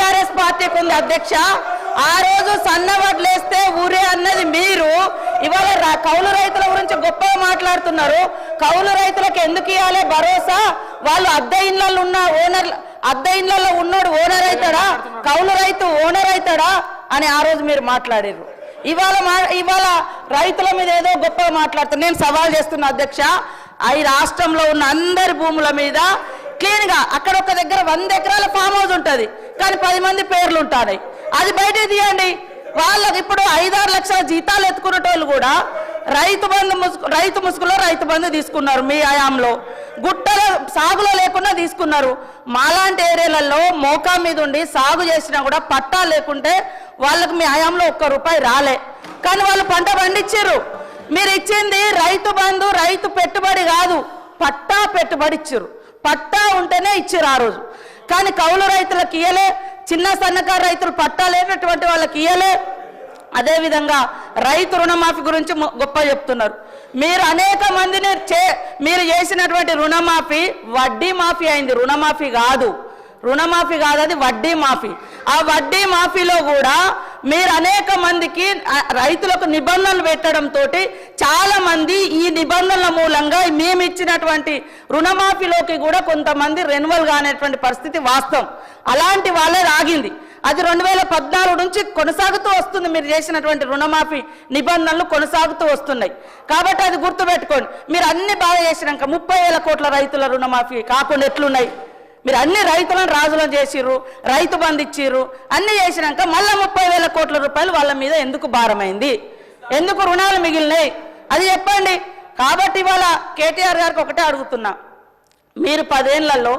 TRS పార్టీకి ఉంది అధ్యక్ష. ఆ రోజు సన్నవడ్లేస్తే ఊరే అన్నది మీరు. ఇవాళ కౌలు రైతుల గురించి గొప్పగా మాట్లాడుతున్నారు. కౌలు రైతులకు ఎందుకు ఇవ్వాలి భరోసా? వాళ్ళు అద్దె ఇళ్లలో ఉన్న ఓనర్, అద్దె ఇళ్లలో ఉన్నోడు ఓనర్ అవుతాడా? కౌలు రైతు ఓనర్ అవుతాడా అని ఆ రోజు మీరు మాట్లాడారు. ఇవాళ రైతుల మీద ఏదో గొప్పగా మాట్లాడుతున్నారు. నేను సవాల్ చేస్తున్నా అధ్యక్ష, ఈ రాష్ట్రంలో ఉన్న అందరి భూముల మీద క్లీన్ గా అక్కడ ఒక దగ్గర 100 ఎకరాల ఫామ్ హౌస్ ఉంటుంది, కానీ 10 మంది పేర్లు ఉంటాయి. అది బయట తీయండి. వాళ్ళకి ఇప్పుడు 5-6 లక్షల జీతాలు ఎత్తుకునేటోళ్ళు కూడా రైతు ముసుగులో రైతు బంధు తీసుకున్నారు. మీ హయాంలో గుట్టల సాగులో లేకుండా తీసుకున్నారు. మాలాంటి ఏరియాలలో మోకా మీద ఉండి సాగు చేసినా కూడా పట్టా లేకుంటే వాళ్ళకి మీ హయాంలో ₹1 రాలే, కానీ వాళ్ళు పంట పండించారు. మీరు ఇచ్చింది రైతు బంధు, రైతు పెట్టుబడి కాదు, పట్టా పెట్టుబడి ఇచ్చారు. పట్టా ఉంటేనే ఇచ్చారు ఆ రోజు, కానీ కౌలు రైతులకు ఇయ్యలే, చిన్న సన్నకారు రైతులు పట్టా లేనటువంటి వాళ్ళకి ఇయ్యలే. అదేవిధంగా రైతు రుణమాఫీ గురించి గొప్ప చెప్తున్నారు. మీరు అనేక మందిని మీరు చేసినటువంటి రుణమాఫీ వడ్డీ మాఫీ అయింది, రుణమాఫీ కాదు. అది వడ్డీ మాఫీ. ఆ వడ్డీ మాఫీలో కూడా మీరు అనేక మందికి రైతులకు నిబంధనలు పెట్టడంతో చాలా మంది ఈ నిబంధనల మూలంగా మేము ఇచ్చినటువంటి రుణమాఫీలోకి కూడా కొంతమంది రెన్యువల్ కానేటువంటి పరిస్థితి వాస్తవం. అలాంటి వాళ్ళే ఆగింది. అది 2014 నుంచి కొనసాగుతూ వస్తుంది. మీరు చేసినటువంటి రుణమాఫీ నిబంధనలు కొనసాగుతూ వస్తున్నాయి. కాబట్టి అది గుర్తుపెట్టుకోండి. మీరు అన్ని బాగా చేసినాక 30,000 కోట్ల రైతుల రుణమాఫీ కాకుండా ఎట్లున్నాయి? మీరు అన్ని రైతులను రాజులను చేసిర్రు, రైతు బంధు ఇచ్చిర్రు, అన్ని చేసినాక మళ్ళీ 30,000 కోట్ల రూపాయలు వాళ్ళ మీద ఎందుకు భారమైంది? ఎందుకు రుణాలు మిగిలినాయి? అది చెప్పండి. కాబట్టి ఇవాళ కేటీఆర్ గారికి ఒకటే అడుగుతున్నా, మీరు 10 ఏళ్లలో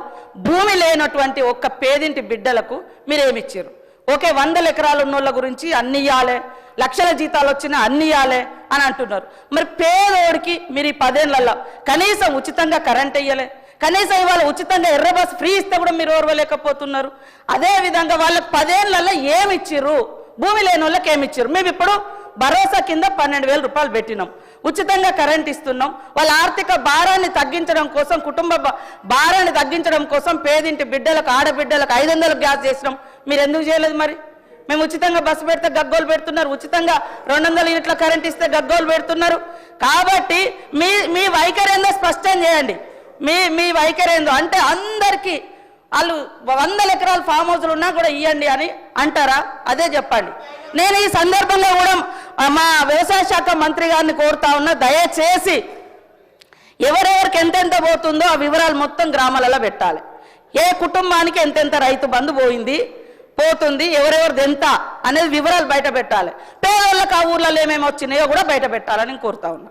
భూమి లేనటువంటి ఒక్క పేదింటి బిడ్డలకు మీరేమిచ్చారు? ఓకే, 100 ఎకరాలు ఉన్నోళ్ళ గురించి అన్ని ఇవ్వాలి, లక్షల జీతాలు వచ్చినా అన్ని ఇవ్వాలి అని అంటున్నారు. మరి పేదోడికి మీరు ఈ 10 ఏళ్లలో కనీసం ఉచితంగా కరెంట్ ఇయ్యలే, కనీసం ఇవాళ ఉచితంగా ఎర్ర బస్ ఫ్రీ ఇస్తే కూడా మీరు ఓర్వలేకపోతున్నారు. అదేవిధంగా వాళ్ళకి 10 ఏళ్లలో ఏమి ఇచ్చిర్రు? భూమి లేని వాళ్ళకి ఏమి ఇచ్చారు? మేము ఇప్పుడు భరోసా కింద 12,000 రూపాయలు పెట్టినాం, ఉచితంగా కరెంట్ ఇస్తున్నాం. వాళ్ళ ఆర్థిక భారాన్ని తగ్గించడం కోసం, కుటుంబ భారాన్ని తగ్గించడం కోసం పేదింటి బిడ్డలకు, ఆడబిడ్డలకు 500 గ్యాస్ చేసినాం. మీరు ఎందుకు చేయలేదు? మరి మేము ఉచితంగా బస్సు పెడితే గగ్గోలు పెడుతున్నారు, ఉచితంగా 200 యూనిట్ల కరెంట్ ఇస్తే గగ్గోలు పెడుతున్నారు. కాబట్టి మీ వైఖరి ఏందో స్పష్టం చేయండి. మీ వైఖరి ఏందో అంటే అందరికీ వాళ్ళు 100 ఎకరాల ఫామ్ హౌస్లు ఉన్నా కూడా ఇవ్వండి అని అంటారా? అదే చెప్పండి. నేను ఈ సందర్భంగా కూడా మా వ్యవసాయ శాఖ మంత్రి గారిని కోరుతా ఉన్నా, దయచేసి ఎవరెవరికి ఎంతెంత పోతుందో ఆ వివరాలు మొత్తం గ్రామాలలో పెట్టాలి. ఏ కుటుంబానికి ఎంతెంత రైతు బంధు పోతుంది, ఎవరెవరిది ఎంత అనేది వివరాలు బయట పెట్టాలి. పేదోళ్ళకి ఆ ఊర్లలో ఏమేమి వచ్చినాయో కూడా బయట పెట్టాలని కోరుతా ఉన్నా.